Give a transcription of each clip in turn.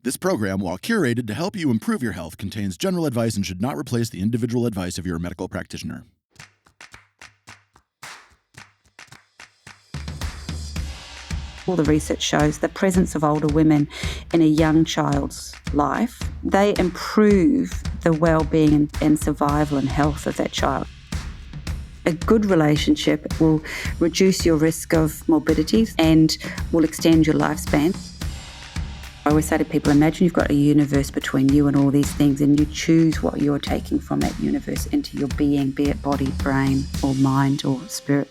This program, while curated to help you improve your health, contains general advice and should not replace the individual advice of your medical practitioner. All the research shows the presence of older women in a young child's life, they improve the well-being and survival and health of that child. A good relationship will reduce your risk of morbidity and will extend your lifespan. I always say to people, imagine you've got a universe between you and all these things, and you choose what you're taking from that universe into your being, be it body, brain, or mind, or spirit.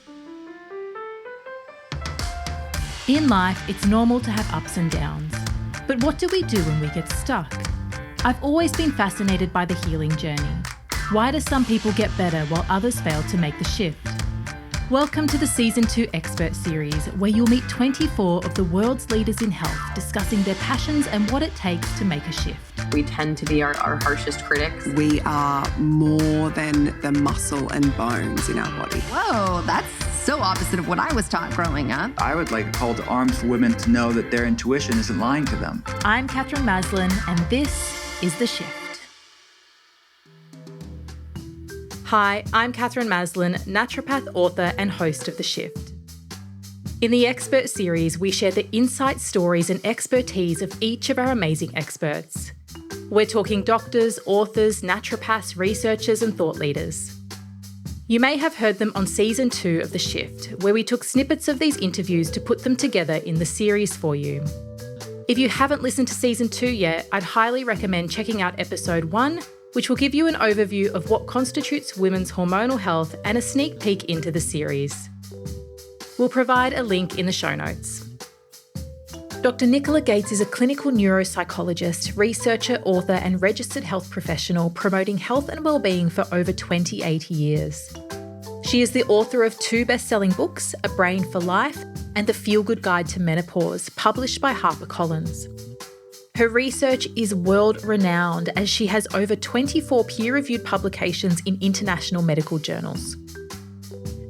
In life, it's normal to have ups and downs. But what do we do when we get stuck? I've always been fascinated by the healing journey. Why do some people get better while others fail to make the shift? Welcome to the Season 2 Expert Series, where you'll meet 24 of the world's leaders in health discussing their passions and what it takes to make a shift. We tend to be our harshest critics. We are more than the muscle and bones in our body. Whoa, that's so opposite of what I was taught growing up. I would like a call to arms for women to know that their intuition isn't lying to them. I'm Katherine and this is The Shift. Hi, I'm Katherine, naturopath, author and host of The Shift. In the Expert Series, we share the insight, stories and expertise of each of our amazing experts. We're talking doctors, authors, naturopaths, researchers and thought leaders. You may have heard them on Season 2 of The Shift, where we took snippets of these interviews to put them together in the series for you. If you haven't listened to Season 2 yet, I'd highly recommend checking out Episode 1, which will give you an overview of what constitutes women's hormonal health and a sneak peek into the series. We'll provide a link in the show notes. Dr. Nicola Gates is a clinical neuropsychologist, researcher, author and registered health professional promoting health and wellbeing for over 28 years. She is the author of 2 best-selling books, A Brain for Life and The Feel-Good Guide to Menopause, published by Harper Collins. Her research is world-renowned as she has over 24 peer-reviewed publications in international medical journals.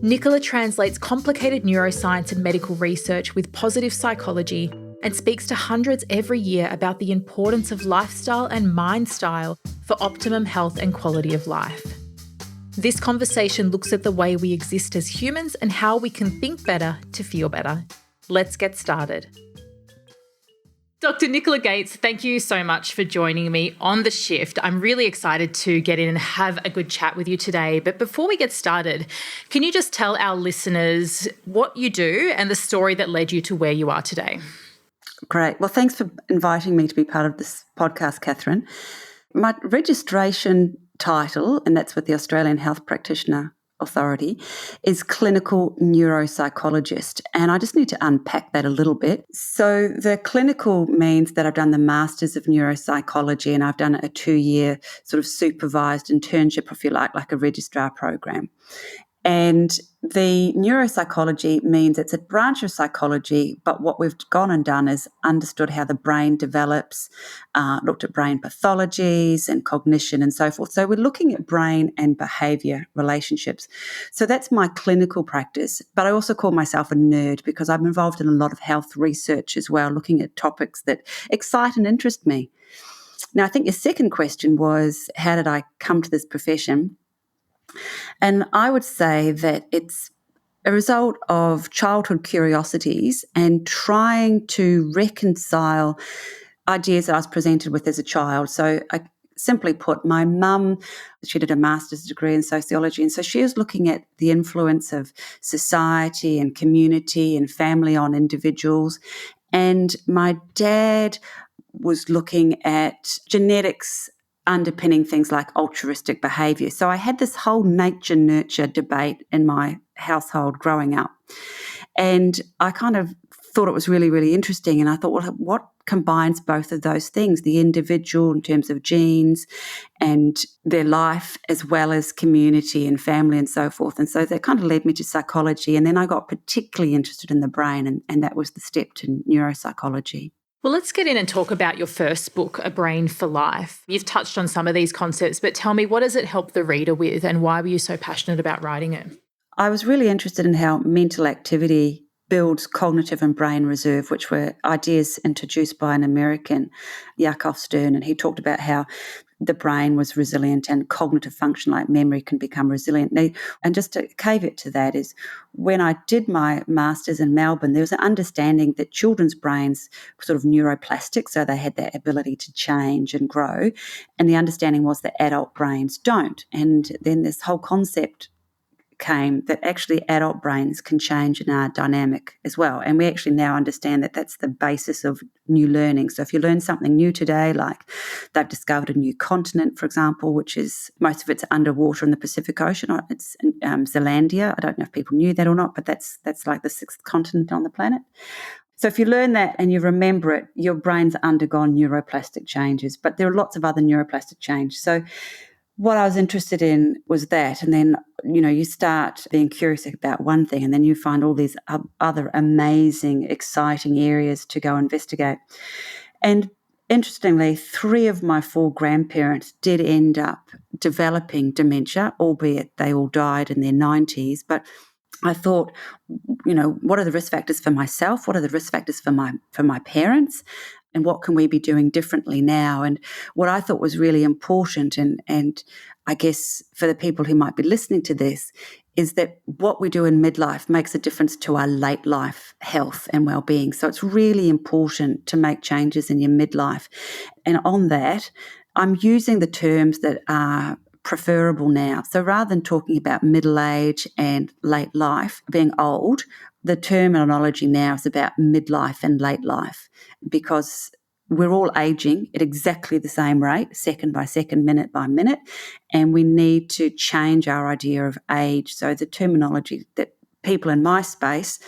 Nicola translates complicated neuroscience and medical research with positive psychology and speaks to hundreds every year about the importance of lifestyle and mind style for optimum health and quality of life. This conversation looks at the way we exist as humans and how we can think better to feel better. Let's get started. Dr. Nicola Gates, thank you so much for joining me on The Shift. I'm really excited to get in and have a good chat with you today. But before we get started, can you just tell our listeners what you do and the story that led you to where you are today? Great. Well, thanks for inviting me to be part of this podcast, Katherine. My registration title, and that's with the Australian Health Practitioner Authority, is Clinical Neuropsychologist. And I just need to unpack that a little bit. So the clinical means that I've done the Masters of Neuropsychology and I've done a 2-year sort of supervised internship, if you like a registrar program. And the neuropsychology means it's a branch of psychology, but what we've gone and done is understood how the brain develops, looked at brain pathologies and cognition and so forth. So we're looking at brain and behaviour relationships. So that's my clinical practice, but I also call myself a nerd because I'm involved in a lot of health research as well, looking at topics that excite and interest me. Now, I think your second question was, how did I come to this profession? And I would say that it's a result of childhood curiosities and trying to reconcile ideas that I was presented with as a child. So simply put, my mum, she did a master's degree in sociology, and so she was looking at the influence of society and community and family on individuals. And my dad was looking at genetics underpinning things like altruistic behaviour. So I had this whole nature-nurture debate in my household growing up. And I kind of thought it was really, really interesting. And I thought, well, what combines both of those things, the individual in terms of genes and their life, as well as community and family and so forth. And so that kind of led me to psychology. And then I got particularly interested in the brain, and that was the step to neuropsychology. Well, let's get in and talk about your first book, A Brain for Life. You've touched on some of these concepts, but tell me, what does it help the reader with and why were you so passionate about writing it? I was really interested in how mental activity builds cognitive and brain reserve, which were ideas introduced by an American, Yakov Stern, and he talked about how the brain was resilient and cognitive function like memory can become resilient. And just a caveat to that is when I did my master's in Melbourne, there was an understanding that children's brains were sort of neuroplastic, so they had that ability to change and grow, and the understanding was that adult brains don't. And then this whole concept came that actually adult brains can change and are dynamic as well. And we actually now understand that that's the basis of new learning. So if you learn something new today, like they've discovered a new continent, for example, which is most of it's underwater in the Pacific Ocean. It's Zealandia. I don't know if people knew that or not, but that's like the 6th continent on the planet. So if you learn that and you remember it, your brain's undergone neuroplastic changes, but there are lots of other neuroplastic changes. So what I was interested in was that. And then, you start being curious about one thing and then you find all these other amazing, exciting areas to go investigate. And interestingly, 3 of my 4 grandparents did end up developing dementia, albeit they all died in their 90s. But I thought, what are the risk factors for myself? What are the risk factors for my parents? And what can we be doing differently now? And what I thought was really important, and I guess for the people who might be listening to this, is that what we do in midlife makes a difference to our late life health and well-being. So it's really important to make changes in your midlife. And on that, I'm using the terms that are preferable now. So rather than talking about middle age and late life, being old, the terminology now is about midlife and late life, because we're all aging at exactly the same rate, second by second, minute by minute, and we need to change our idea of age. So the terminology that people in my space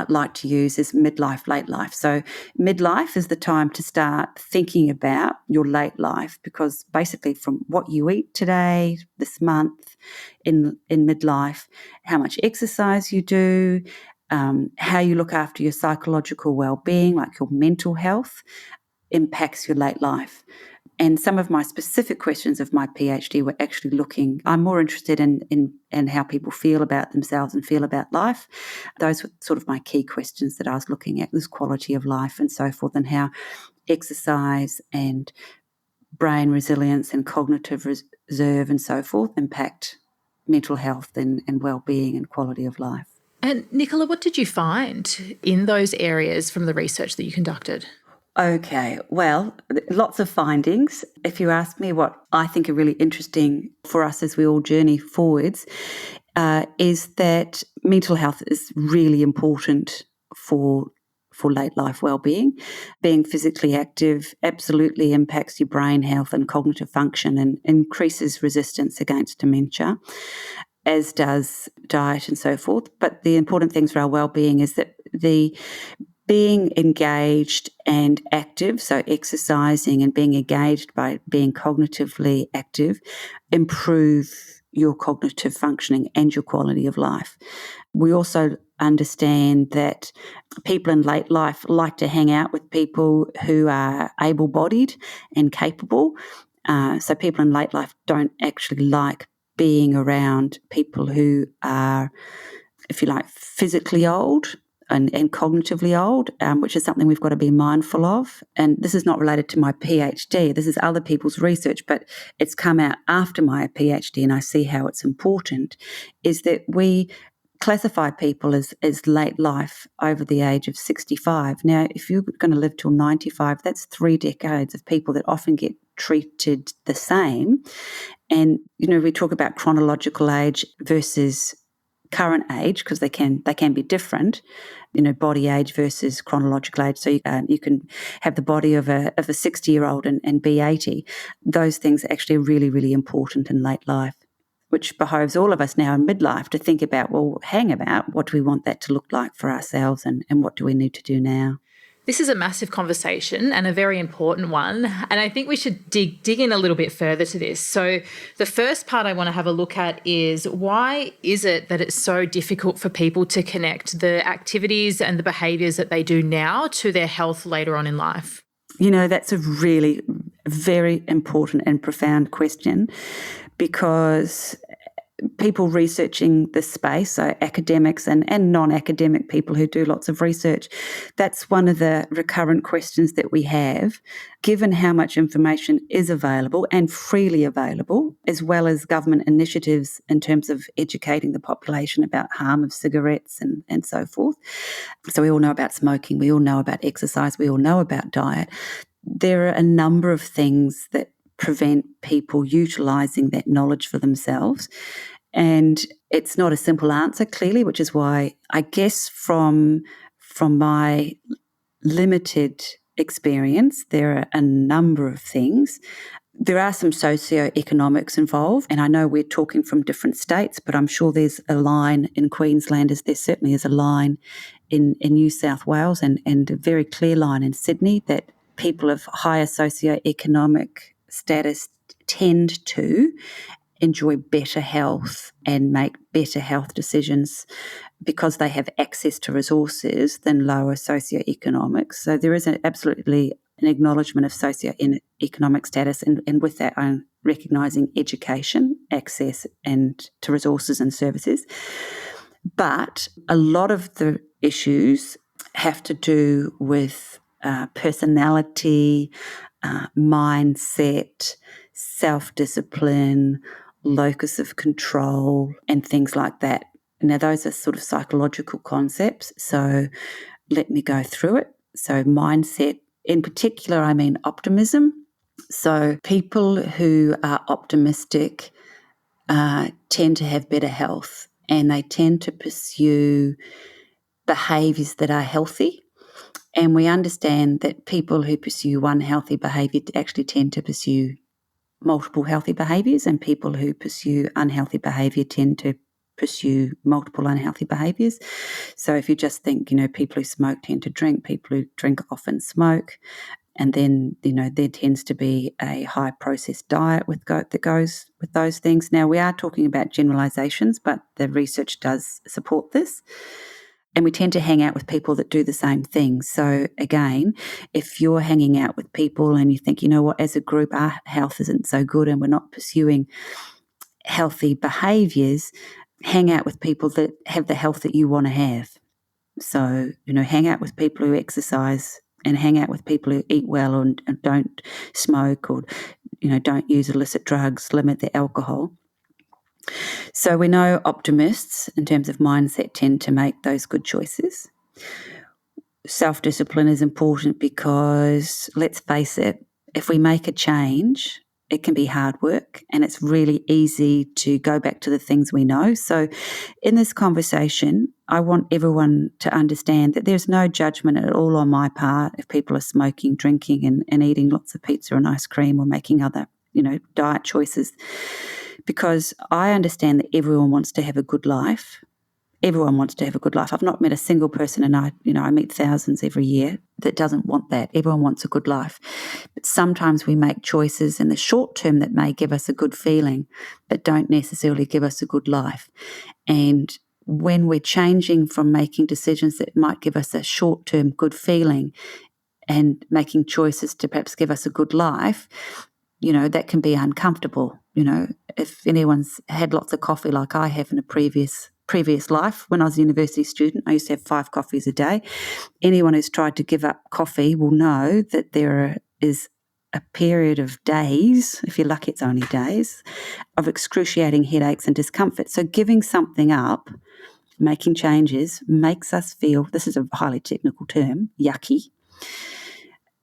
like to use is midlife, late life. So midlife is the time to start thinking about your late life, because basically from what you eat today, this month, in midlife, how much exercise you do, how you look after your psychological well-being, like your mental health, impacts your late life. And some of my specific questions of my PhD were actually I'm more interested in how people feel about themselves and feel about life. Those were sort of my key questions that I was looking at, this quality of life and so forth, and how exercise and brain resilience and cognitive reserve and so forth impact mental health and well-being and quality of life. And Nicola, what did you find in those areas from the research that you conducted? Okay, well, lots of findings. If you ask me what I think are really interesting for us as we all journey forwards, is that mental health is really important for late life well-being. Being physically active absolutely impacts your brain health and cognitive function and increases resistance against dementia, as does diet and so forth. But the important things for our well-being is that the being engaged and active, so exercising and being engaged by being cognitively active, improve your cognitive functioning and your quality of life. We also understand that people in late life like to hang out with people who are able-bodied and capable. So people in late life don't actually like being around people who are, if you like, physically old and cognitively old, which is something we've got to be mindful of. And this is not related to my PhD. This is other people's research, but it's come out after my PhD, and I see how it's important, is that we classify people as late life over the age of 65. Now, if you're going to live till 95, that's 3 decades of people that often get treated the same. And, we talk about chronological age versus current age, because they can be different, body age versus chronological age. So you can have the body of a 60-year-old and be 80. Those things are actually really, really important in late life, which behoves all of us now in midlife to think about, what do we want that to look like for ourselves, and what do we need to do now? This is a massive conversation and a very important one, and I think we should dig in a little bit further to this. So the first part I want to have a look at is, why is it that it's so difficult for people to connect the activities and the behaviours that they do now to their health later on in life? That's a really very important and profound question, because people researching this space, so academics and non-academic people who do lots of research, that's one of the recurrent questions that we have, given how much information is available and freely available, as well as government initiatives in terms of educating the population about harm of cigarettes and so forth. So we all know about smoking, we all know about exercise, we all know about diet. There are a number of things that prevent people utilising that knowledge for themselves. And it's not a simple answer, clearly, which is why I guess from my limited experience, there are a number of things. There are some socioeconomics involved, and I know we're talking from different states, but I'm sure there's a line in Queensland, as there certainly is a line in New South Wales and a very clear line in Sydney, that people of higher socioeconomic status tend to enjoy better health and make better health decisions because they have access to resources than lower socioeconomics. So there is absolutely an acknowledgement of socioeconomic status, and with that I'm recognising education, access to resources and services. But a lot of the issues have to do with personality, mindset, self-discipline, locus of control, and things like that. Now, those are sort of psychological concepts, so let me go through it. So mindset, in particular, I mean optimism. So people who are optimistic tend to have better health, and they tend to pursue behaviours that are healthy. And we understand that people who pursue one healthy behaviour actually tend to pursue multiple healthy behaviours, and people who pursue unhealthy behaviour tend to pursue multiple unhealthy behaviours. So if you just think, people who smoke tend to drink, people who drink often smoke, and then, there tends to be a high processed diet that goes with those things. Now, we are talking about generalisations, but the research does support this. And we tend to hang out with people that do the same thing. So again, if you're hanging out with people and you think, as a group, our health isn't so good and we're not pursuing healthy behaviours, hang out with people that have the health that you want to have. So, hang out with people who exercise and hang out with people who eat well and don't smoke or, don't use illicit drugs, limit their alcohol. So we know optimists, in terms of mindset, tend to make those good choices. Self-discipline is important because, let's face it, if we make a change, it can be hard work and it's really easy to go back to the things we know. So in this conversation, I want everyone to understand that there's no judgment at all on my part if people are smoking, drinking and eating lots of pizza and ice cream or making other, diet choices. Because I understand that everyone wants to have a good life. Everyone wants to have a good life. I've not met a single person, and I meet thousands every year, that doesn't want that. Everyone wants a good life. But sometimes we make choices in the short term that may give us a good feeling, but don't necessarily give us a good life. And when we're changing from making decisions that might give us a short-term good feeling and making choices to perhaps give us a good life, that can be uncomfortable. If anyone's had lots of coffee like I have in a previous life, when I was a university student, I used to have 5 coffees a day. Anyone who's tried to give up coffee will know that there is a period of days, if you're lucky it's only days, of excruciating headaches and discomfort. So giving something up, making changes, makes us feel, this is a highly technical term, yucky.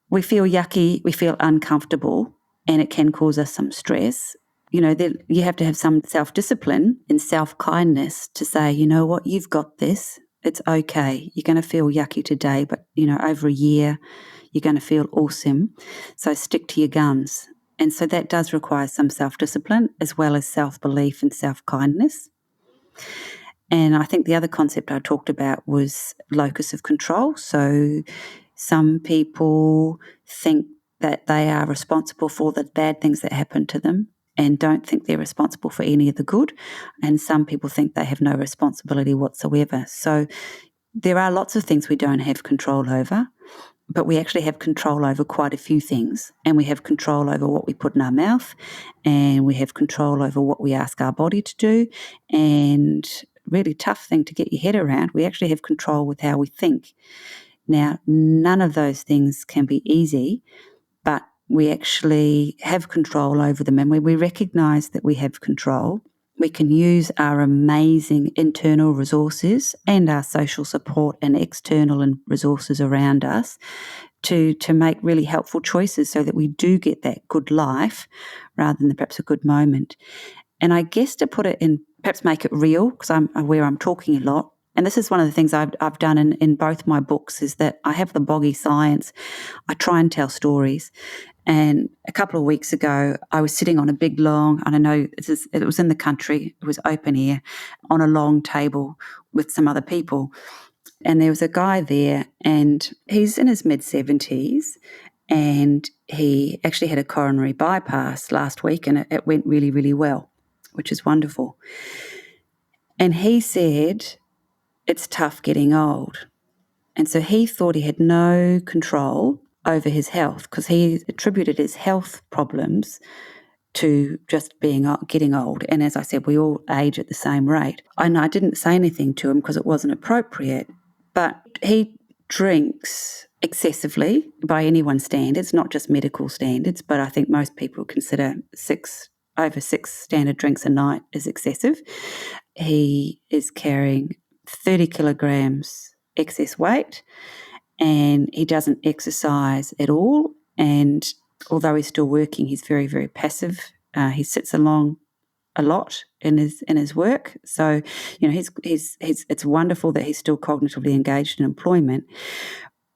We feel yucky, we feel uncomfortable, and it can cause us some stress. You have to have some self-discipline and self-kindness to say, what, you've got this. It's okay. You're going to feel yucky today, but, over a year, you're going to feel awesome. So stick to your guns. And so that does require some self-discipline as well as self-belief and self-kindness. And I think the other concept I talked about was locus of control. So some people think that they are responsible for the bad things that happen to them and don't think they're responsible for any of the good. And some people think they have no responsibility whatsoever. So there are lots of things we don't have control over. but we actually have control over quite a few things. And we have control over what we put in our mouth, and we have control over what we ask our body to do. And really tough thing to get your head around, we actually have control with how we think. Now, none of those things can be easy, but we actually have control over them. And when we recognise that we have control, we can use our amazing internal resources and our social support and external and resources around us to make really helpful choices so that we do get that good life rather than perhaps a good moment. And I guess to put it in, perhaps make it real, because I'm aware I'm talking a lot, and this is one of the things I've done in both my books, is that I have the boggy science. I try and tell stories. And a couple of weeks ago, I was sitting on a big long, I don't know, it was in the country, it was open air, on a long table with some other people. And there was a guy there, and he's in his mid-70s, and he actually had a coronary bypass last week, and it went really, really well, which is wonderful. And he said, it's tough getting old. And so he thought he had no control over his health because he attributed his health problems to just getting old. And as I said, we all age at the same rate. And I didn't say anything to him because it wasn't appropriate, but he drinks excessively by anyone's standards, not just medical standards, but I think most people consider over six standard drinks a night is excessive. He is carrying 30 kilograms excess weight, and he doesn't exercise at all. And although he's still working, he's very, very passive. He sits along a lot in his work. So, it's wonderful that he's still cognitively engaged in employment.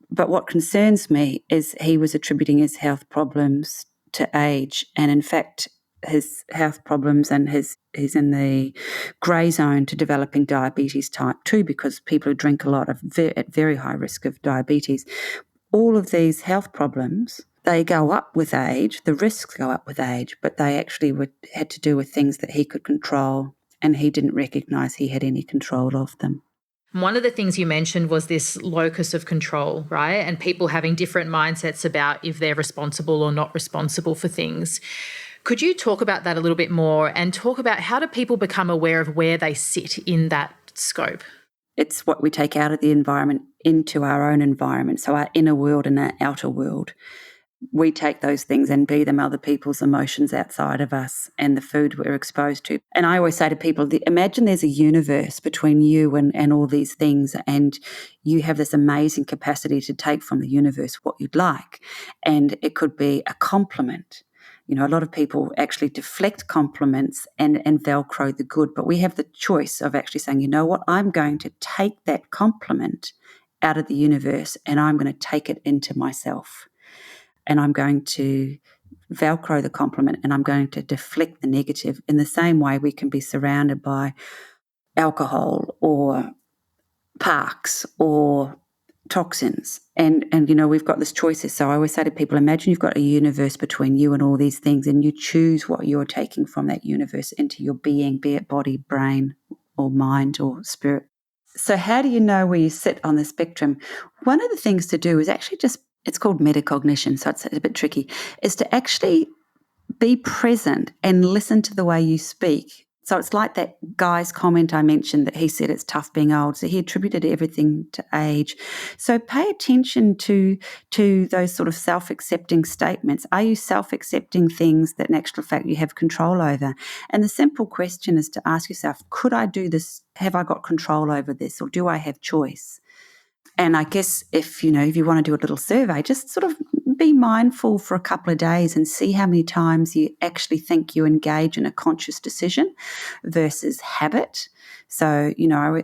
But what concerns me is he was attributing his health problems to age, and in fact, his health problems and he's in the grey zone to developing diabetes type 2 because people who drink a lot are at very high risk of diabetes. All of these health problems, they go up with age, the risks go up with age, but they actually had to do with things that he could control, and he didn't recognise he had any control of them. One of the things you mentioned was this locus of control, right? And people having different mindsets about if they're responsible or not responsible for things. Could you talk about that a little bit more and talk about how do people become aware of where they sit in that scope? It's what we take out of the environment into our own environment, so our inner world and our outer world. We take those things and be them other people's emotions outside of us and the food we're exposed to. And I always say to people, imagine there's a universe between you and all these things, and you have this amazing capacity to take from the universe what you'd like. And it could be a compliment. A lot of people actually deflect compliments and Velcro the good, but we have the choice of actually saying, you know what, I'm going to take that compliment out of the universe and I'm going to take it into myself. And I'm going to Velcro the compliment and I'm going to deflect the negative. In the same way, we can be surrounded by alcohol or parks or toxins. And we've got this choices. So I always say to people, imagine you've got a universe between you and all these things, and you choose what you're taking from that universe into your being, be it body, brain, or mind, or spirit. So how do you know where you sit on the spectrum? One of the things to do is actually it's called metacognition, so it's a bit tricky, is to actually be present and listen to the way you speak. So it's like that guy's comment I mentioned that he said it's tough being old. So he attributed everything to age. So pay attention to those sort of self-accepting statements. Are you self-accepting things that in actual fact you have control over? And the simple question is to ask yourself, could I do this? Have I got control over this? Or do I have choice? And I guess if you want to do a little survey, just sort of be mindful for a couple of days and see how many times you actually think you engage in a conscious decision versus habit. So,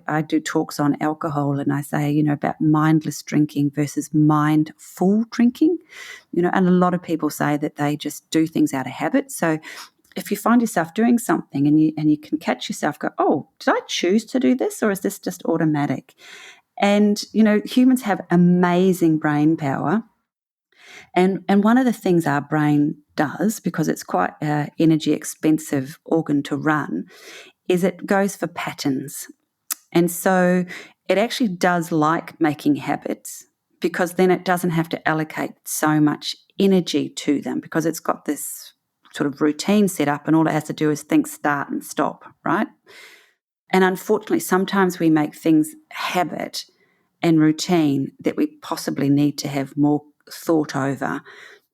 I do talks on alcohol and I say, about mindless drinking versus mindful drinking, and a lot of people say that they just do things out of habit. So if you find yourself doing something and you can catch yourself go, oh, did I choose to do this or is this just automatic? And, humans have amazing brain power. And one of the things our brain does, because it's quite an energy expensive organ to run, is it goes for patterns. And so it actually does like making habits, because then it doesn't have to allocate so much energy to them because it's got this sort of routine set up and all it has to do is think, start and stop, right? And unfortunately, sometimes we make things habit and routine that we possibly need to have more thought over.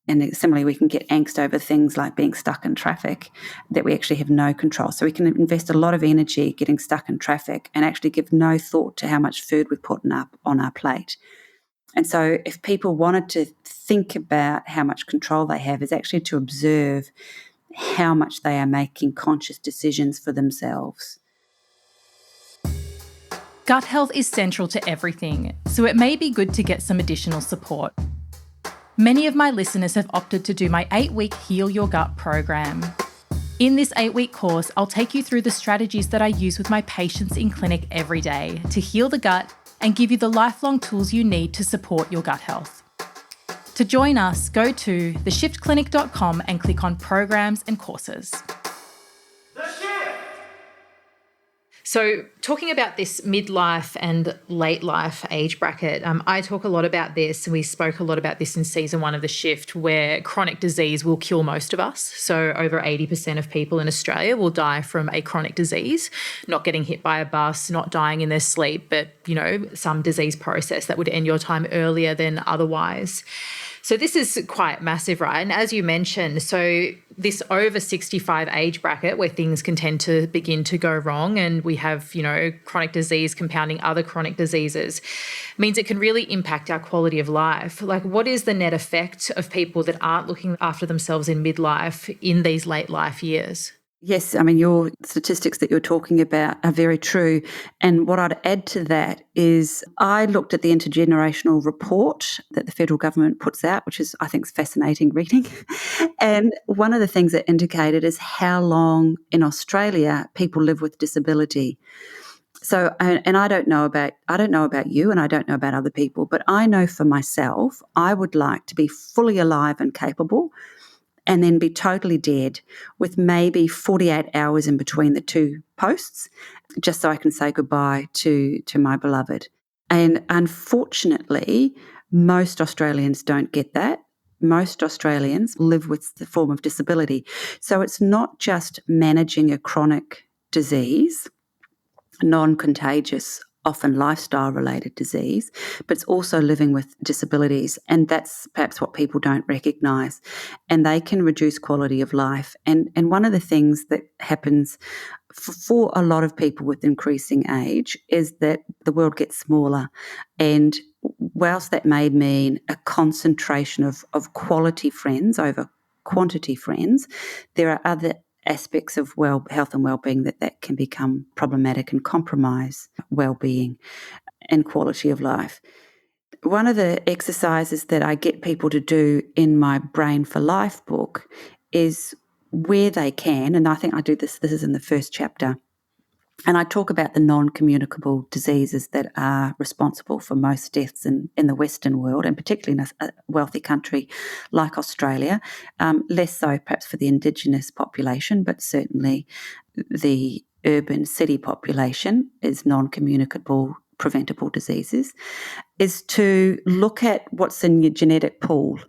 And similarly, we can get angst over things like being stuck in traffic that we actually have no control. So we can invest a lot of energy getting stuck in traffic and actually give no thought to how much food we're putting up on our plate. And so if people wanted to think about how much control they have, is actually to observe how much they are making conscious decisions for themselves. Gut health is central to everything, so it may be good to get some additional support. Many of my listeners have opted to do my 8-week Heal Your Gut program. In this 8-week course, I'll take you through the strategies that I use with my patients in clinic every day to heal the gut and give you the lifelong tools you need to support your gut health. To join us, go to theshiftclinic.com and click on Programs and Courses. So talking about this midlife and late life age bracket, I talk a lot about this, and we spoke a lot about this in season 1 of The Shift, where chronic disease will kill most of us. So over 80% of people in Australia will die from a chronic disease, not getting hit by a bus, not dying in their sleep, but, some disease process that would end your time earlier than otherwise. So this is quite massive, right? And as you mentioned, so this over 65 age bracket where things can tend to begin to go wrong and we have, chronic disease compounding other chronic diseases means it can really impact our quality of life. Like, what is the net effect of people that aren't looking after themselves in midlife in these late life years? Yes, I mean, your statistics that you're talking about are very true. And what I'd add to that is I looked at the intergenerational report that the federal government puts out, which is, I think, fascinating reading. And one of the things that indicated is how long in Australia people live with disability. So, and I don't know about you, and I don't know about other people, but I know for myself, I would like to be fully alive and capable and then be totally dead with maybe 48 hours in between the two posts, just so I can say goodbye to my beloved. And unfortunately, most Australians don't get that. Most Australians live with the form of disability. So it's not just managing a chronic disease, non-contagious, often lifestyle-related disease, but it's also living with disabilities, and that's perhaps what people don't recognise. And they can reduce quality of life. And one of the things that happens for a lot of people with increasing age is that the world gets smaller. And whilst that may mean a concentration of quality friends over quantity friends, there are other aspects of health and well-being that can become problematic and compromise well-being and quality of life. One of the exercises that I get people to do in my Brain for Life book is where they can, and I think I do this is in the first chapter, and I talk about the non-communicable diseases that are responsible for most deaths in the Western world, and particularly in a wealthy country like Australia, less so perhaps for the Indigenous population, but certainly the urban city population is non-communicable preventable diseases, is to look at what's in your genetic pool.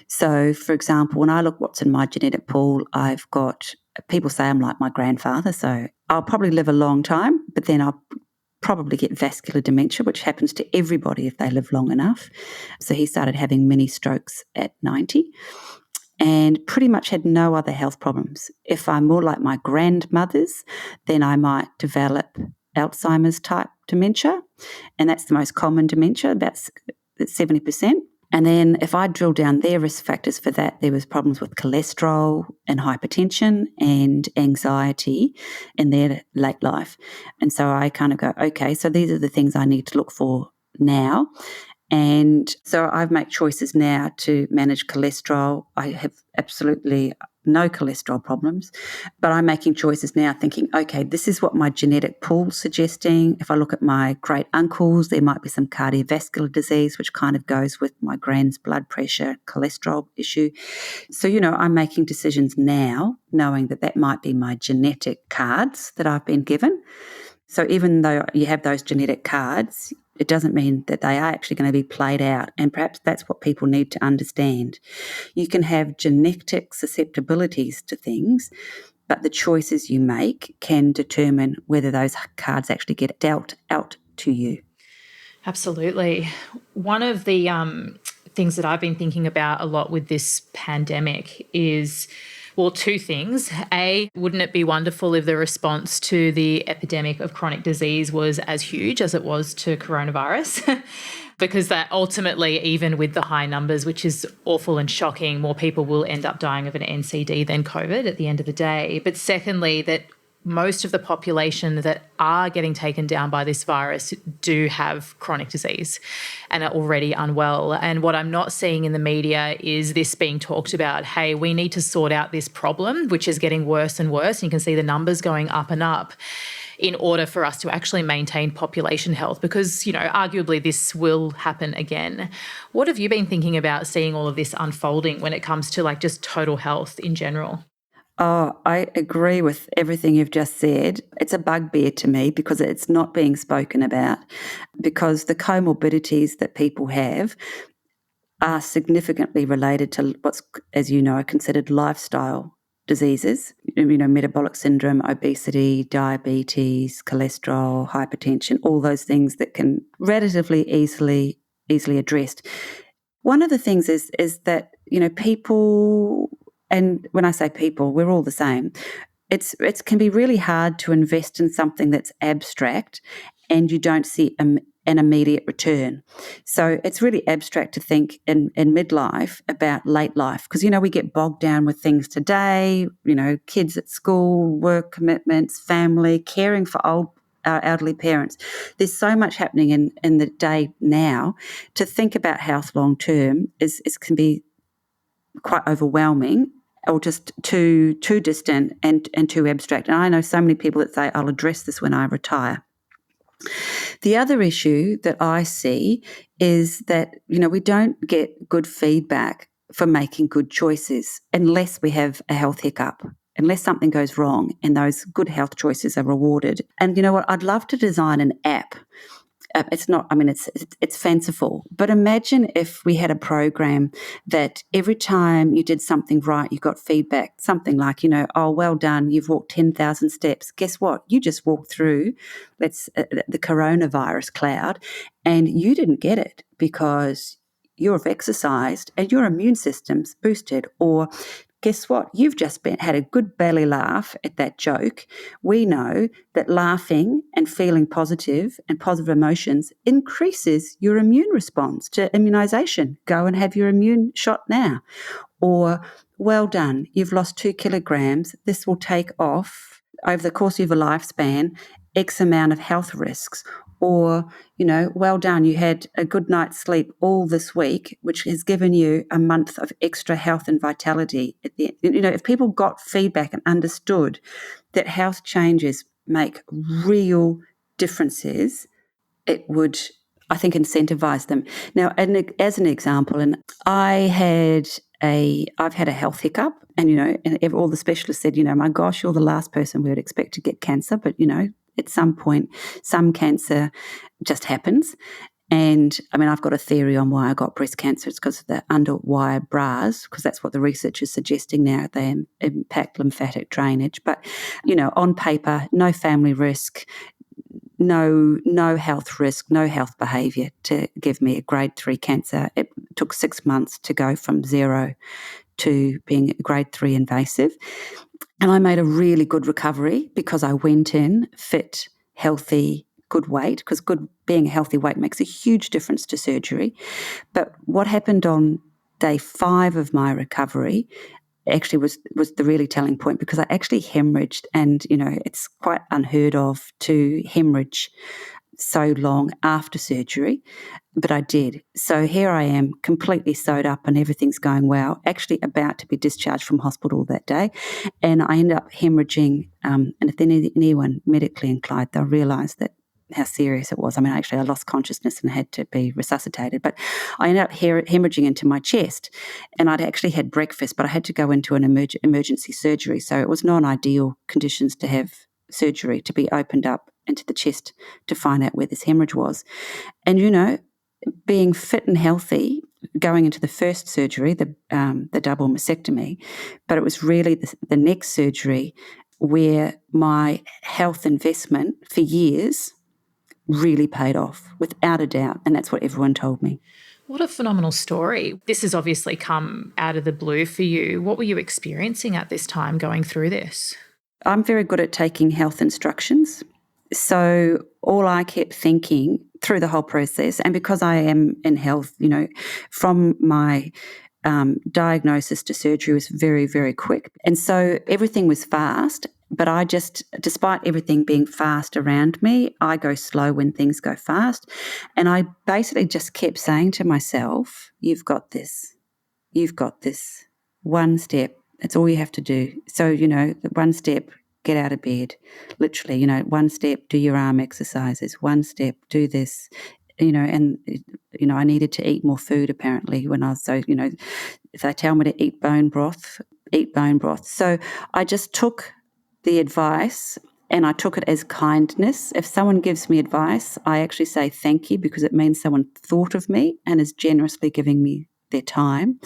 So, for example, when I look what's in my genetic pool, I've got, people say I'm like my grandfather, so I'll probably live a long time, but then I'll probably get vascular dementia, which happens to everybody if they live long enough. So he started having mini strokes at 90 and pretty much had no other health problems. If I'm more like my grandmothers, then I might develop Alzheimer's type dementia, and that's the most common dementia, that's 70%. And then if I drill down their risk factors for that, there was problems with cholesterol and hypertension and anxiety in their late life. And so I kind of go, okay, so these are the things I need to look for now. And so I make choices now to manage cholesterol. I have absolutely no cholesterol problems, but I'm making choices now thinking, okay, this is what my genetic pool's suggesting. If I look at my great uncles, there might be some cardiovascular disease, which kind of goes with my grand's blood pressure, cholesterol issue. So, I'm making decisions now, knowing that might be my genetic cards that I've been given. So even though you have those genetic cards, It doesn't mean that they are actually going to be played out, and perhaps that's what people need to understand. You can have genetic susceptibilities to things, but the choices you make can determine whether those cards actually get dealt out to you. Absolutely. One of the things that I've been thinking about a lot with this pandemic is, well, two things. A, wouldn't it be wonderful if the response to the epidemic of chronic disease was as huge as it was to coronavirus? Because that ultimately, even with the high numbers, which is awful and shocking, more people will end up dying of an NCD than COVID at the end of the day. But secondly, that most of the population that are getting taken down by this virus do have chronic disease and are already unwell. And what I'm not seeing in the media is this being talked about, hey, we need to sort out this problem, which is getting worse and worse. And you can see the numbers going up and up in order for us to actually maintain population health, because, you know, arguably this will happen again. What have you been thinking about seeing all of this unfolding when it comes to like just total health in general? Oh, I agree with everything you've just said. It's a bugbear to me because it's not being spoken about, because the comorbidities that people have are significantly related to what's, as you know, are considered lifestyle diseases, you know, metabolic syndrome, obesity, diabetes, cholesterol, hypertension, all those things that can relatively easily addressed. One of the things is that, you know, people, and when I say people, we're all the same, it can be really hard to invest in something that's abstract and you don't see an immediate return. So it's really abstract to think in midlife about late life, because, you know, we get bogged down with things today, you know, kids at school, work commitments, family, caring for our elderly parents. There's so much happening in the day now. To think about health long term can be quite overwhelming, or just too distant and too abstract. And I know so many people that say, I'll address this when I retire. The other issue that I see is that, you know, we don't get good feedback for making good choices unless we have a health hiccup, unless something goes wrong and those good health choices are rewarded. And you know what? I'd love to design an app. It's not, I mean, it's fanciful, but imagine if we had a program that every time you did something right, you got feedback, something like, you know, oh, well done, you've walked 10,000 steps. Guess what? You just walked through the coronavirus cloud and you didn't get it because you've exercised and your immune system's boosted. Or guess what? You've just had a good belly laugh at that joke. We know that laughing and feeling positive and positive emotions increases your immune response to immunization. Go and have your immune shot now. Or, well done, you've lost 2 kilograms. This will take off over the course of your lifespan X amount of health risks. Or, you know, well done, you had a good night's sleep all this week, which has given you a month of extra health and vitality. You know, if people got feedback and understood that health changes make real differences, it would, I think, incentivize them. Now, as an example, and I've had a health hiccup, and, you know, and all the specialists said, you know, my gosh, you're the last person we would expect to get cancer, but, you know, at some point, some cancer just happens. And I mean, I've got a theory on why I got breast cancer. It's because of the underwire bras, because that's what the research is suggesting now. They impact lymphatic drainage. But, you know, on paper, no family risk, no health risk, no health behaviour to give me a grade 3 cancer. It took 6 months to go from 0 to being grade 3 invasive. And I made a really good recovery because I went in fit, healthy, good weight, because being a healthy weight makes a huge difference to surgery. But what happened on day 5 of my recovery actually was the really telling point, because I actually hemorrhaged, and, you know, it's quite unheard of to hemorrhage so long after surgery, but I did. So here I am, completely sewed up and everything's going well, actually about to be discharged from hospital that day. And I ended up hemorrhaging, and if anyone medically inclined, they'll realise that how serious it was. I mean, actually I lost consciousness and had to be resuscitated, but I ended up hemorrhaging into my chest, and I'd actually had breakfast, but I had to go into an emergency surgery. So it was non-ideal conditions to have surgery, to be opened up into the chest to find out where this hemorrhage was. And, being fit and healthy, going into the first surgery, the double mastectomy, but it was really the next surgery where my health investment for years really paid off, without a doubt, and that's what everyone told me. What a phenomenal story. This has obviously come out of the blue for you. What were you experiencing at this time going through this? I'm very good at taking health instructions. So all I kept thinking through the whole process, and because I am in health, from my diagnosis to surgery was very, very quick. And so everything was fast, but I just, despite everything being fast around me, I go slow when things go fast. And I basically just kept saying to myself, you've got this. You've got this. One step. That's all you have to do. So, the one step, get out of bed. Literally, one step, do your arm exercises. One step, do this. I needed to eat more food apparently when I was so, if they tell me to eat bone broth, eat bone broth. So I just took the advice and I took it as kindness. If someone gives me advice, I actually say thank you because it means someone thought of me and is generously giving me their time.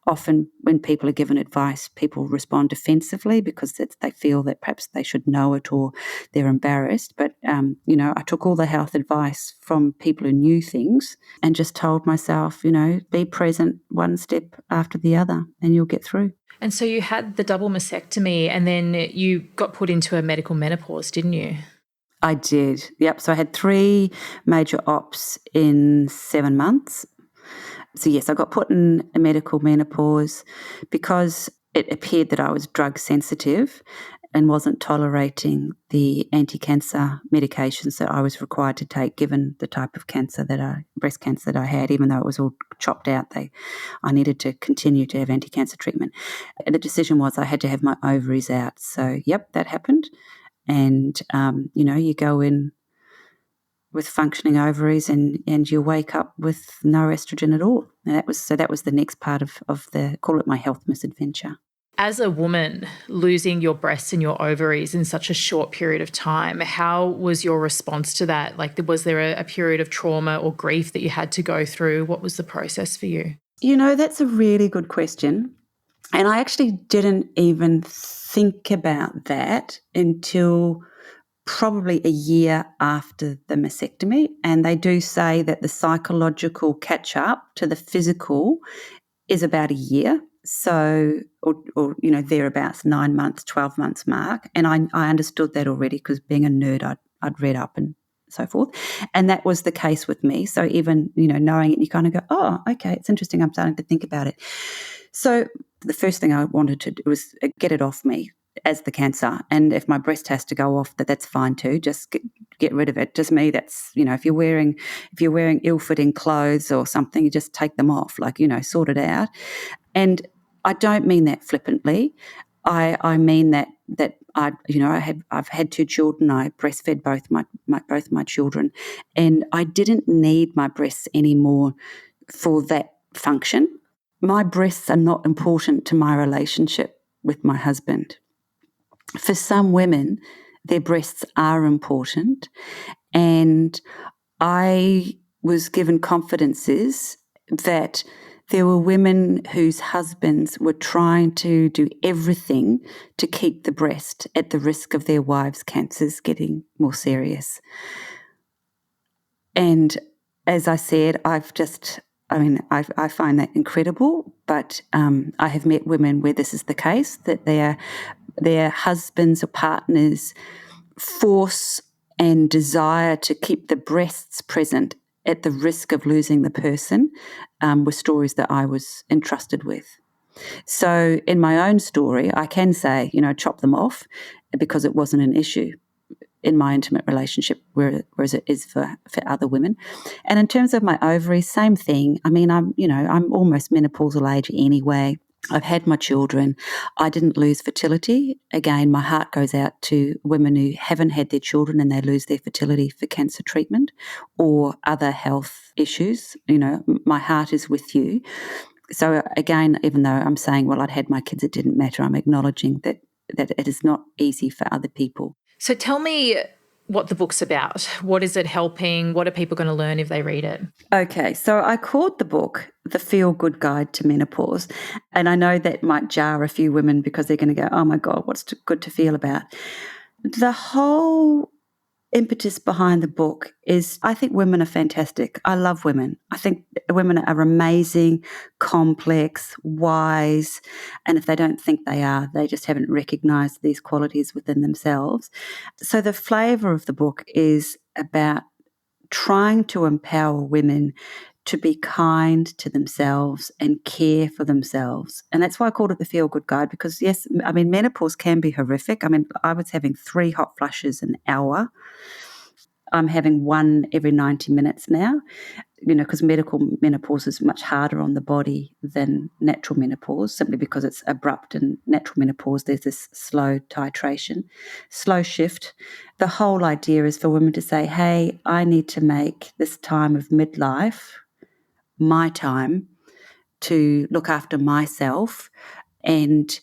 Often when people are given advice, people respond defensively because they feel that perhaps they should know it or they're embarrassed. But, I took all the health advice from people who knew things and just told myself, be present one step after the other and you'll get through. And so you had the double mastectomy and then you got put into a medical menopause, didn't you? I did. Yep. So I had 3 major ops in 7 months. So yes, I got put in a medical menopause because it appeared that I was drug sensitive and wasn't tolerating the anti-cancer medications that I was required to take given the type of breast cancer that I had, even though it was all chopped out. I needed to continue to have anti-cancer treatment. And the decision was I had to have my ovaries out. So, yep, that happened. And, you go in with functioning ovaries and you wake up with no estrogen at all. And that was the next part of call it my health misadventure. As a woman, losing your breasts and your ovaries in such a short period of time, how was your response to that? Like, was there a period of trauma or grief that you had to go through? What was the process for you? That's a really good question. And I actually didn't even think about that until probably a year after the mastectomy. And they do say that the psychological catch-up to the physical is about a year. So, or thereabouts, 9 months, 12 months mark. And I understood that already because being a nerd, I'd read up and so forth. And that was the case with me. So even, knowing it, you kind of go, oh, okay, it's interesting. I'm starting to think about it. So the first thing I wanted to do was get it off me as the cancer. And if my breast has to go off, that's fine too. Just get rid of it. Just me, that's, if you're wearing ill-fitting clothes or something, you just take them off, sort it out. And I don't mean that flippantly. I mean that I've had 2 children. I breastfed both my children, and I didn't need my breasts anymore for that function. My breasts are not important to my relationship with my husband. For some women, their breasts are important, and I was given confidences that there were women whose husbands were trying to do everything to keep the breast at the risk of their wives' cancers getting more serious. And as I said, I find that incredible, but I have met women where this is the case, that their husbands or partners force and desire to keep the breasts present at the risk of losing the person, were stories that I was entrusted with. So in my own story, I can say, chop them off because it wasn't an issue in my intimate relationship, whereas it is for other women. And in terms of my ovaries, same thing. I mean, I'm almost menopausal age anyway. I've had my children. I didn't lose fertility. Again, my heart goes out to women who haven't had their children and they lose their fertility for cancer treatment or other health issues. My heart is with you. So again, even though I'm saying, well, I'd had my kids, it didn't matter, I'm acknowledging that it is not easy for other people. So tell me, what the book's about. What is it helping? What are people going to learn if they read it? Okay, so I called the book The Feel Good Guide to Menopause, and I know that might jar a few women because they're going to go, oh my God, what's good to feel about? The whole impetus behind the book is I think women are fantastic. I love women. I think women are amazing, complex, wise, and if they don't think they are, they just haven't recognised these qualities within themselves. So the flavour of the book is about trying to empower women to be kind to themselves and care for themselves. And that's why I called it the Feel Good Guide, because yes, I mean, menopause can be horrific. I mean, I was having 3 hot flushes an hour. I'm having 1 every 90 minutes now, because medical menopause is much harder on the body than natural menopause, simply because it's abrupt. In natural menopause, there's this slow titration, slow shift. The whole idea is for women to say, hey, I need to make this time of midlife my time to look after myself and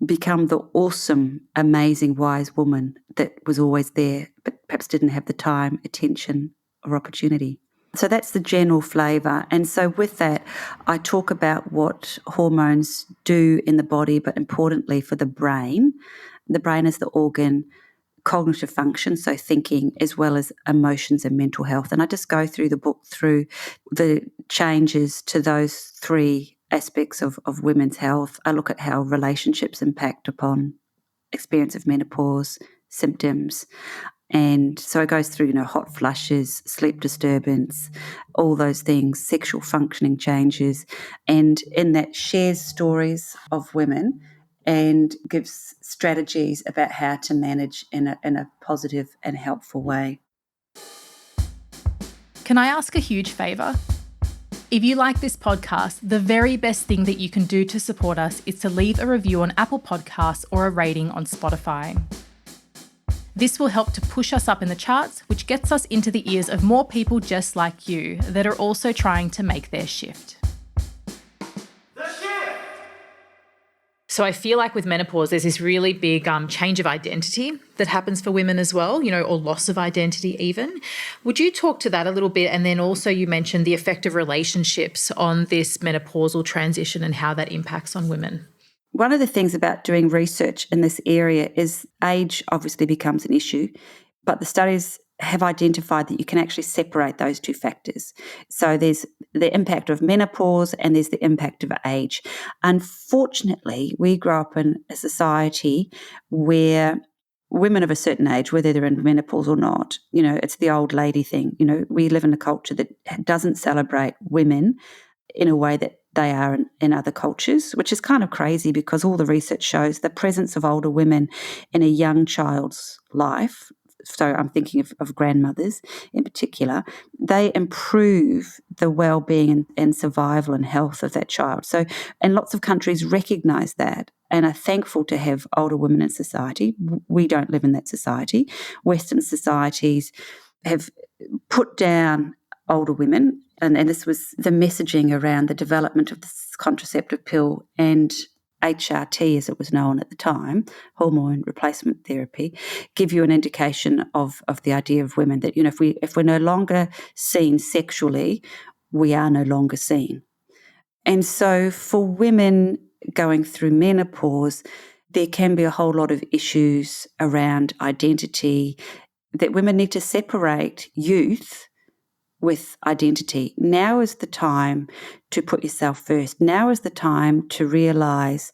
become the awesome, amazing, wise woman that was always there, but perhaps didn't have the time, attention, or opportunity. So that's the general flavour. And so with that, I talk about what hormones do in the body, but importantly for the brain. The brain is the organ, cognitive function, so thinking, as well as emotions and mental health. And I just go through the book through the changes to those 3 aspects of women's health. I look at how relationships impact upon experience of menopause, symptoms. And so it goes through, hot flushes, sleep disturbance, all those things, sexual functioning changes. And in that shares stories of women and gives strategies about how to manage in a positive and helpful way. Can I ask a huge favour? If you like this podcast, the very best thing that you can do to support us is to leave a review on Apple Podcasts or a rating on Spotify. This will help to push us up in the charts, which gets us into the ears of more people just like you that are also trying to make their shift. So I feel like with menopause, there's this really big change of identity that happens for women as well, or loss of identity even. Would you talk to that a little bit? And then also you mentioned the effect of relationships on this menopausal transition and how that impacts on women. One of the things about doing research in this area is age obviously becomes an issue, but the studies have identified that you can actually separate those 2 factors. So there's the impact of menopause and there's the impact of age. Unfortunately, we grow up in a society where women of a certain age, whether they're in menopause or not, it's the old lady thing. We live in a culture that doesn't celebrate women in a way that they are in other cultures, which is kind of crazy because all the research shows the presence of older women in a young child's life, so I'm thinking of grandmothers in particular, they improve the well-being and survival and health of that child. So, and lots of countries recognise that and are thankful to have older women in society. We don't live in that society. Western societies have put down older women, and this was the messaging around the development of the contraceptive pill and HRT, as it was known at the time, hormone replacement therapy, give you an indication of the idea of women that, if we're no longer seen sexually, we are no longer seen. And so for women going through menopause, there can be a whole lot of issues around identity that women need to separate youth with identity. Now is the time to put yourself first. Now is the time to realise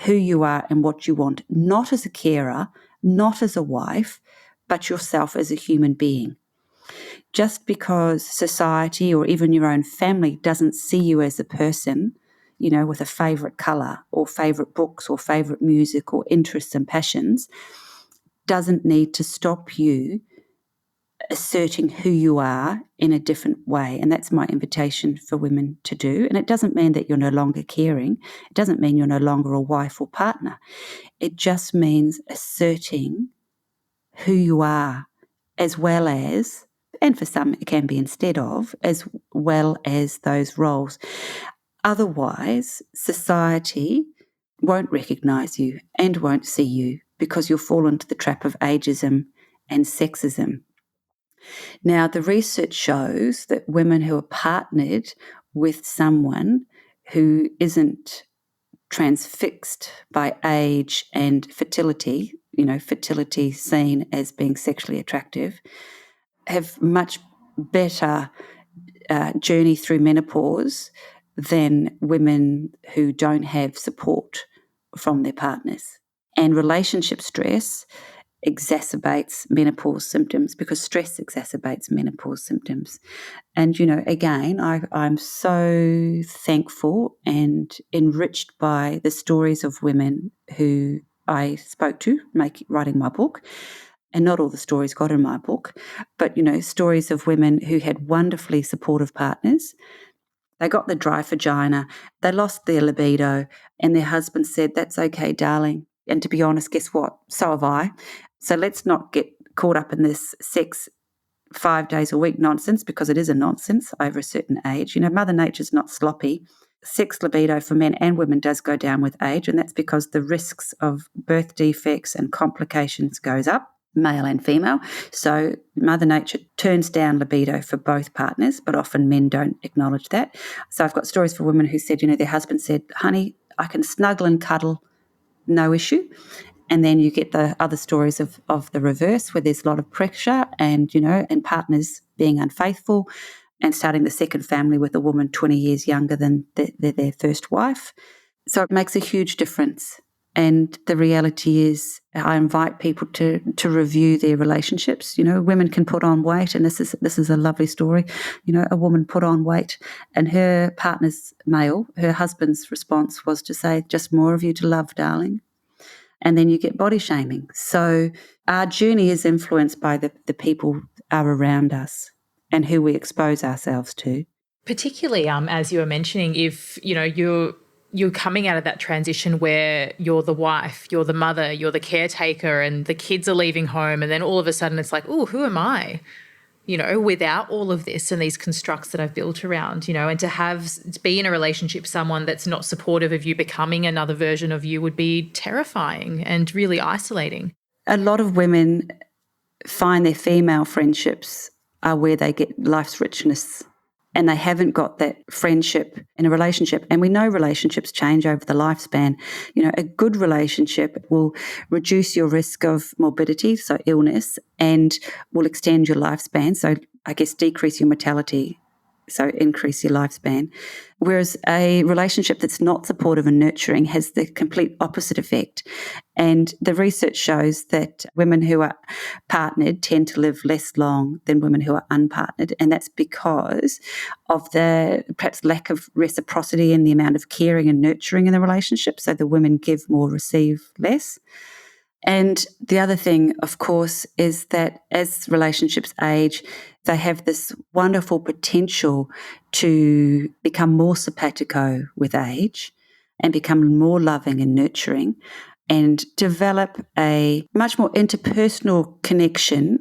who you are and what you want, not as a carer, not as a wife, but yourself as a human being. Just because society or even your own family doesn't see you as a person, with a favourite colour or favourite books or favourite music or interests and passions, doesn't need to stop you asserting who you are in a different way. And that's my invitation for women to do. And it doesn't mean that you're no longer caring. It doesn't mean you're no longer a wife or partner. It just means asserting who you are, as well as, and for some it can be instead of, as well as those roles. Otherwise, society won't recognise you and won't see you because you'll fall into the trap of ageism and sexism. Now, the research shows that women who are partnered with someone who isn't transfixed by age and fertility, fertility seen as being sexually attractive, have much better journey through menopause than women who don't have support from their partners. And relationship stress exacerbates menopause symptoms because stress exacerbates menopause symptoms. And, again, I'm so thankful and enriched by the stories of women who I spoke to writing my book. And not all the stories got in my book, but, stories of women who had wonderfully supportive partners. They got the dry vagina, they lost their libido, and their husband said, "That's okay, darling." And to be honest, guess what? So have I. So let's not get caught up in this sex 5 days a week nonsense, because it is a nonsense over a certain age. Mother Nature's not sloppy. Sex libido for men and women does go down with age, and that's because the risks of birth defects and complications goes up, male and female. So Mother Nature turns down libido for both partners, but often men don't acknowledge that. So I've got stories for women who said, their husband said, "Honey, I can snuggle and cuddle, no issue." And then you get the other stories of the reverse, where there's a lot of pressure and partners being unfaithful and starting the second family with a woman 20 years younger than their first wife. So it makes a huge difference. And the reality is, I invite people to review their relationships. Women can put on weight, and this is a lovely story. A woman put on weight, and her partner's male, her husband's response was to say, "Just more of you to love, darling." And then you get body shaming. So our journey is influenced by the people are around us and who we expose ourselves to. Particularly, as you were mentioning, if, you're coming out of that transition where you're the wife, you're the mother, you're the caretaker, and the kids are leaving home, and then all of a sudden it's like, oh, who am I? Without all of this and these constructs that I've built around, and to be in a relationship with someone that's not supportive of you becoming another version of you would be terrifying and really isolating. A lot of women find their female friendships are where they get life's richness, and they haven't got that friendship in a relationship. And we know relationships change over the lifespan. A good relationship will reduce your risk of morbidity, so illness, and will extend your lifespan. So I guess decrease your mortality, so increase your lifespan. Whereas a relationship that's not supportive and nurturing has the complete opposite effect. And the research shows that women who are partnered tend to live less long than women who are unpartnered. And that's because of the perhaps lack of reciprocity in the amount of caring and nurturing in the relationship. So the women give more, receive less. And the other thing, of course, is that as relationships age, they have this wonderful potential to become more simpatico with age and become more loving and nurturing and develop a much more interpersonal connection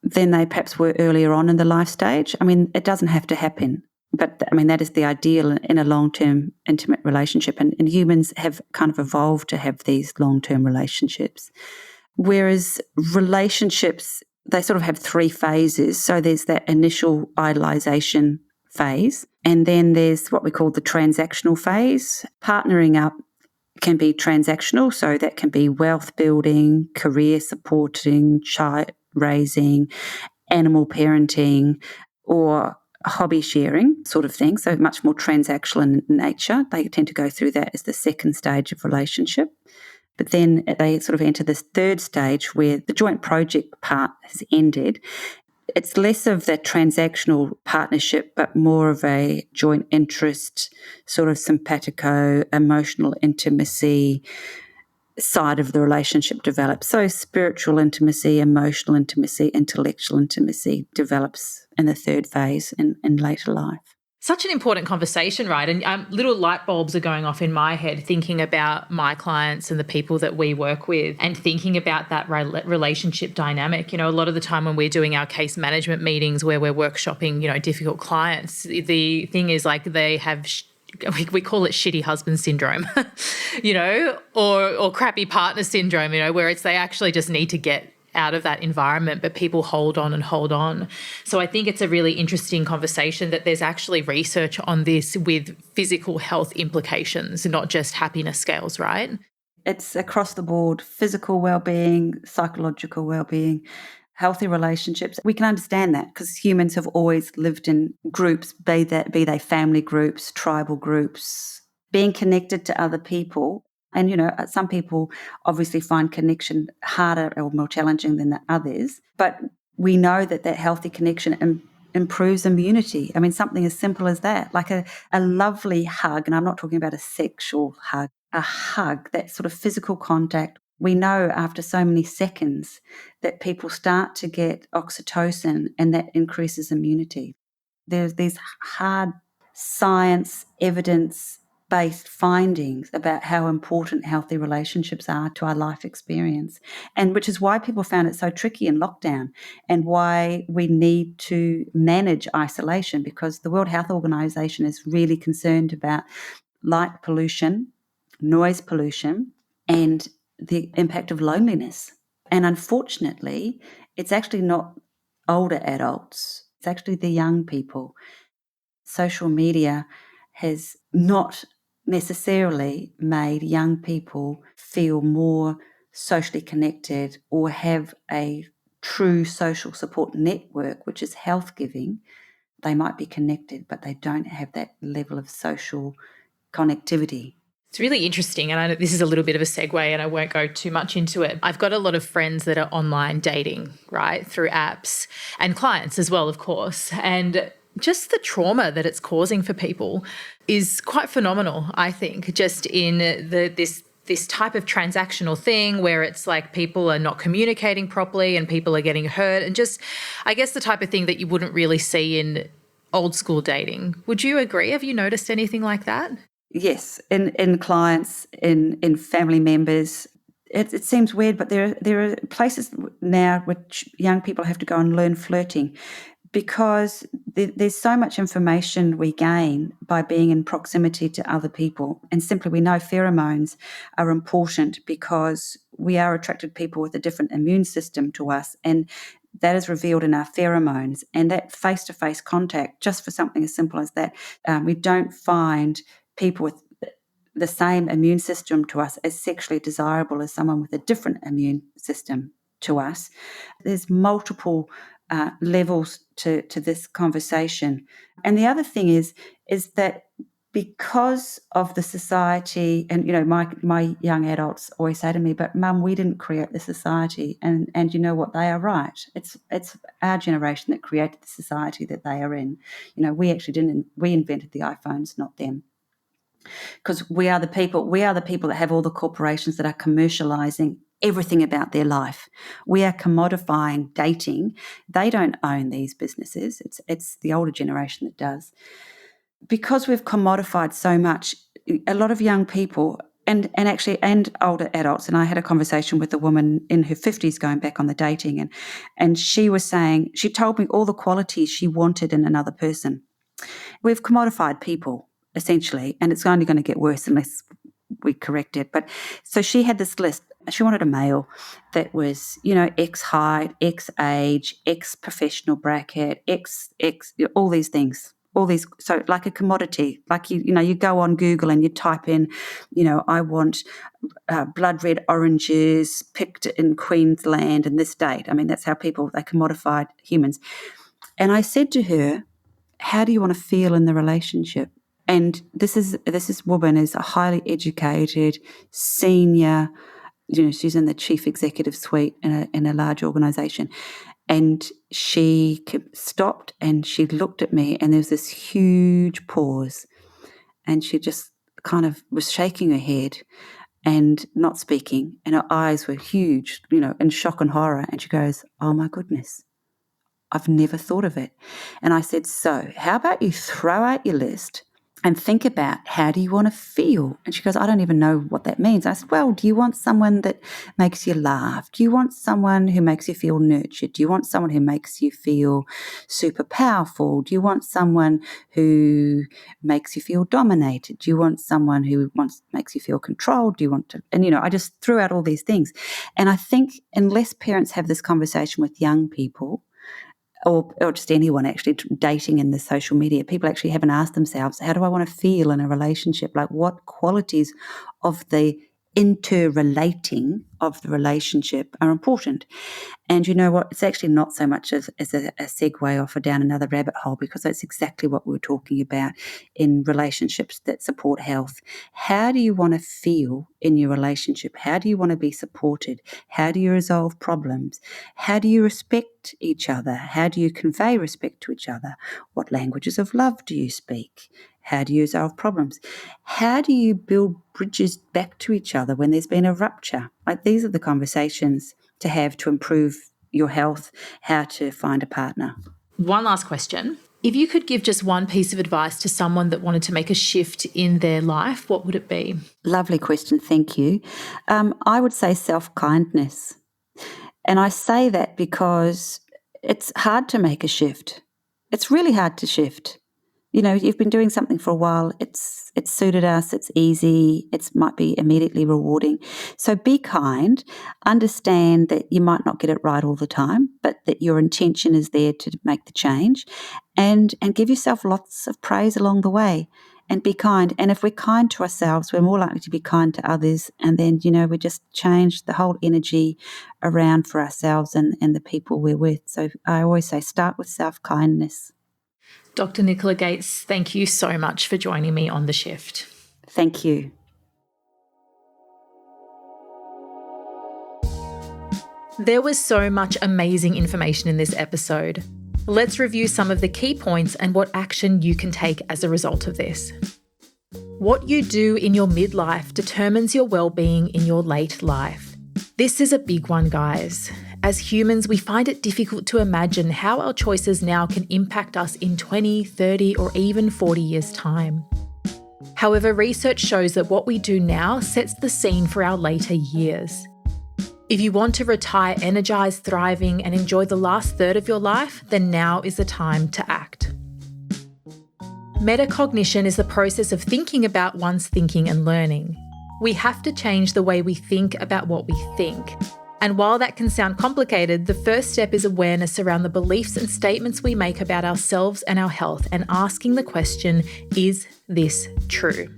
than they perhaps were earlier on in the life stage. It doesn't have to happen, but that is the ideal in a long-term intimate relationship. And humans have kind of evolved to have these long-term relationships. Whereas relationships, they sort of have 3 phases. So there's that initial idolization phase, and then there's what we call the transactional phase. Partnering up can be transactional, so that can be wealth building, career supporting, child raising, animal parenting, or hobby sharing sort of thing, so much more transactional in nature. They tend to go through that as the second stage of relationship. But then they sort of enter this third stage where the joint project part has ended. It's less of that transactional partnership, but more of a joint interest, sort of simpatico, emotional intimacy side of the relationship develops. So spiritual intimacy, emotional intimacy, intellectual intimacy develops in the third phase in later life. Such an important conversation, right? And little light bulbs are going off in my head thinking about my clients and the people that we work with and thinking about that relationship dynamic. A lot of the time when we're doing our case management meetings where we're workshopping, difficult clients, the thing is like they have we call it shitty husband syndrome, or crappy partner syndrome, where it's they actually just need to get out of that environment, but people hold on and hold on. So I think it's a really interesting conversation that there's actually research on this with physical health implications, not just happiness scales, right? It's across the board: physical well-being, psychological well-being, healthy relationships. We can understand that because humans have always lived in groups, be they family groups, tribal groups, being connected to other people. And, some people obviously find connection harder or more challenging than the others. But we know that healthy connection improves immunity. I mean, something as simple as that, like a lovely hug, and I'm not talking about a sexual hug, a hug, that sort of physical contact. We know after so many seconds that people start to get oxytocin, and that increases immunity. There's these hard science, evidence-based findings about how important healthy relationships are to our life experience, and which is why people found it so tricky in lockdown, and why we need to manage isolation, because the World Health Organization is really concerned about light pollution, noise pollution, and the impact of loneliness. And unfortunately, it's actually not older adults, it's actually the young people. Social media has not necessarily made young people feel more socially connected or have a true social support network, which is health giving. They might be connected, but they don't have that level of social connectivity. It's really interesting, and I know this is a little bit of a segue and I won't go too much into it. I've got a lot of friends that are online dating, right, through apps, and clients as well, of course. And just the trauma that it's causing for people is quite phenomenal, I think, just in this type of transactional thing where it's like people are not communicating properly and people are getting hurt, and just, I guess, the type of thing that you wouldn't really see in old school dating. Would you agree? Have you noticed anything like that? Yes, in clients, in family members. It seems weird, but there are places now which young people have to go and learn flirting, because there's so much information we gain by being in proximity to other people. And simply, we know pheromones are important because we are attracted to people with a different immune system to us, and that is revealed in our pheromones. And that face-to-face contact, just for something as simple as that, we don't find people with the same immune system to us as sexually desirable as someone with a different immune system to us. There's multiple levels to this conversation. And the other thing is that because of the society, and my young adults always say to me, "But Mum, we didn't create the society," and you know what? They are right. It's our generation that created the society that they are in. We actually didn't. We invented the iPhones, not them. Because we are the people that have all the corporations that are commercializing everything about their life. We are commodifying dating. They don't own these businesses. It's the older generation that does. Because we've commodified so much, a lot of young people and older adults, and I had a conversation with a woman in her 50s going back on the dating, and she was saying, she told me all the qualities she wanted in another person. We've commodified people, essentially, and it's only going to get worse unless we correct it. But so she had this list. She wanted a male that was, X height, X age, X professional bracket, X, all these things. So like a commodity, like you go on Google and you type in, I want blood red oranges picked in Queensland in this date. I mean, that's how they commodified humans. And I said to her, how do you want to feel in the relationship? And this woman is a highly educated, senior, she's in the chief executive suite in a large organization. And she stopped and she looked at me, and there was this huge pause. And she just kind of was shaking her head and not speaking. And her eyes were huge, in shock and horror. And she goes, "Oh my goodness, I've never thought of it." And I said, "So how about you throw out your list and think about, how do you want to feel? And she goes, I don't even know what that means. I said, well, do you want someone that makes you laugh? Do you want someone who makes you feel nurtured? Do you want someone who makes you feel super powerful? Do you want someone who makes you feel dominated? Do you want someone who makes you feel controlled? Do you want to, and I just threw out all these things. And I think unless parents have this conversation with young people, or just anyone actually dating in the social media, people actually haven't asked themselves, how do I want to feel in a relationship? Like, what qualities of the interrelating of the relationship are important? And you know what? It's actually not so much as a segue off or down another rabbit hole, because that's exactly what we were talking about in relationships that support health. How do you want to feel in your relationship? How do you want to be supported? How do you resolve problems? How do you respect each other? How do you convey respect to each other? What languages of love do you speak? How do you resolve problems? How do you build bridges back to each other when there's been a rupture? Like, these are the conversations to have to improve your health, how to find a partner. One last question. If you could give just one piece of advice to someone that wanted to make a shift in their life, what would it be? Lovely question, thank you. I would say self-kindness. And I say that because it's hard to make a shift. It's really hard to shift. You've been doing something for a while. It's suited us. It's easy. It might be immediately rewarding. So be kind. Understand that you might not get it right all the time, but that your intention is there to make the change, and give yourself lots of praise along the way, and be kind. And if we're kind to ourselves, we're more likely to be kind to others. And then, we just change the whole energy around for ourselves and the people we're with. So I always say, start with self-kindness. Dr. Nicola Gates, thank you so much for joining me on The Shift. Thank you. There was so much amazing information in this episode. Let's review some of the key points and what action you can take as a result of this. What you do in your midlife determines your well-being in your late life. This is a big one, guys. As humans, we find it difficult to imagine how our choices now can impact us in 20, 30, or even 40 years' time. However, research shows that what we do now sets the scene for our later years. If you want to retire energized, thriving, and enjoy the last third of your life, then now is the time to act. Metacognition is the process of thinking about one's thinking and learning. We have to change the way we think about what we think. And while that can sound complicated, the first step is awareness around the beliefs and statements we make about ourselves and our health, and asking the question, is this true?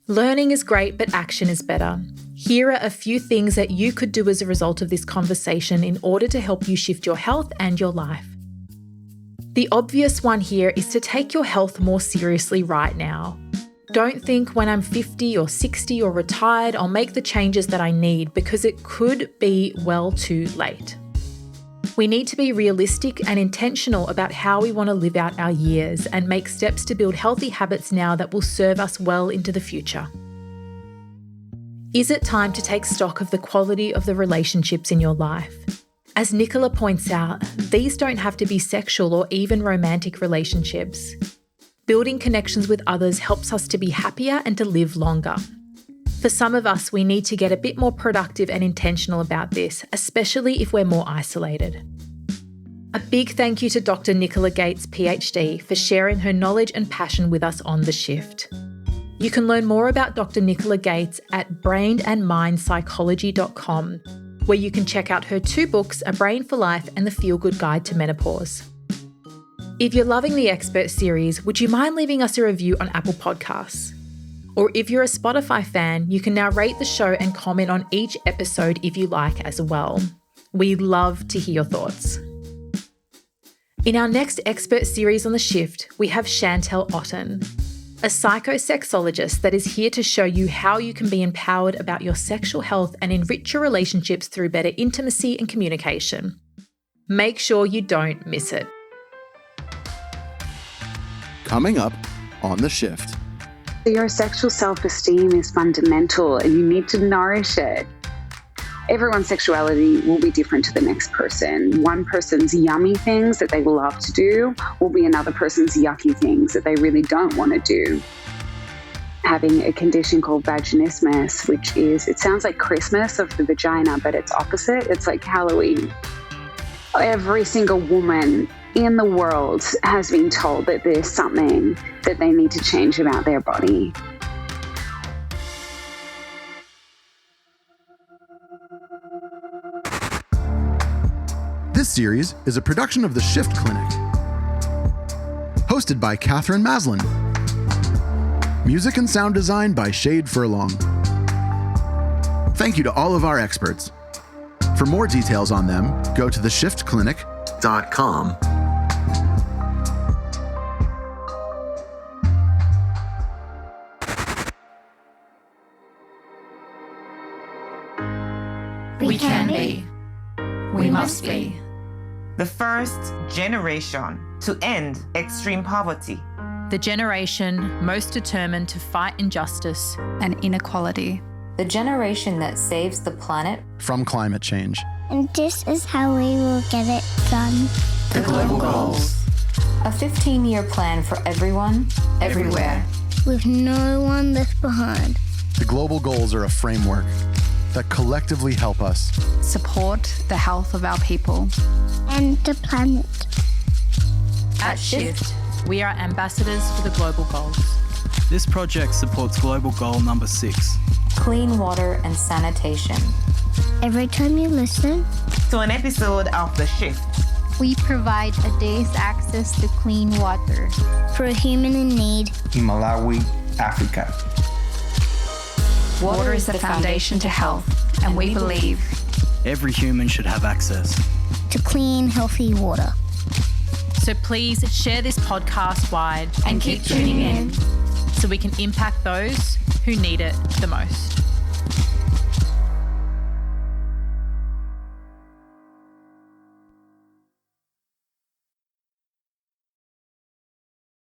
Learning is great, but action is better. Here are a few things that you could do as a result of this conversation in order to help you shift your health and your life. The obvious one here is to take your health more seriously right now. Don't think when I'm 50 or 60 or retired, I'll make the changes that I need, because it could be well too late. We need to be realistic and intentional about how we want to live out our years and make steps to build healthy habits now that will serve us well into the future. Is it time to take stock of the quality of the relationships in your life? As Nicola points out, these don't have to be sexual or even romantic relationships. Building connections with others helps us to be happier and to live longer. For some of us, we need to get a bit more productive and intentional about this, especially if we're more isolated. A big thank you to Dr. Nicola Gates, PhD, for sharing her knowledge and passion with us on The Shift. You can learn more about Dr. Nicola Gates at brainandmindpsychology.com, where you can check out her 2 books, A Brain for Life and The Feel Good Guide to Menopause. If you're loving the Expert series, would you mind leaving us a review on Apple Podcasts? Or if you're a Spotify fan, you can now rate the show and comment on each episode if you like as well. We love to hear your thoughts. In our next Expert series on The Shift, we have Chantel Otten, a psychosexologist that is here to show you how you can be empowered about your sexual health and enrich your relationships through better intimacy and communication. Make sure you don't miss it. Coming up on The Shift. Your sexual self-esteem is fundamental and you need to nourish it. Everyone's sexuality will be different to the next person. One person's yummy things that they love to do will be another person's yucky things that they really don't want to do. Having a condition called vaginismus, which is, it sounds like Christmas of the vagina, but it's opposite. It's like Halloween. Every single woman in the world has been told that there's something that they need to change about their body. This series is a production of the Shift Clinic. Hosted by Katherine Maslin. Music and sound design by Shade Furlong. Thank you to all of our experts. For more details on them, go to theshiftclinic.com. We can be. We must be. The first generation to end extreme poverty. The generation most determined to fight injustice And inequality. The generation that saves the planet from climate change. And this is how we will get it done. The global goals. A 15-year plan for everyone, everywhere. With no one left behind. The global goals are a framework that collectively help us Support the health of our people. And the planet. At Shift, we are ambassadors for the global goals. This project supports global goal number 6. Clean water and sanitation. Every time you listen to an episode of The Shift, we provide a day's access to clean water for a human in need in Malawi, Africa. Water is the foundation to health, and we believe every human should have access to clean, healthy water. So please share this podcast wide and keep tuning in so we can impact those who need it the most.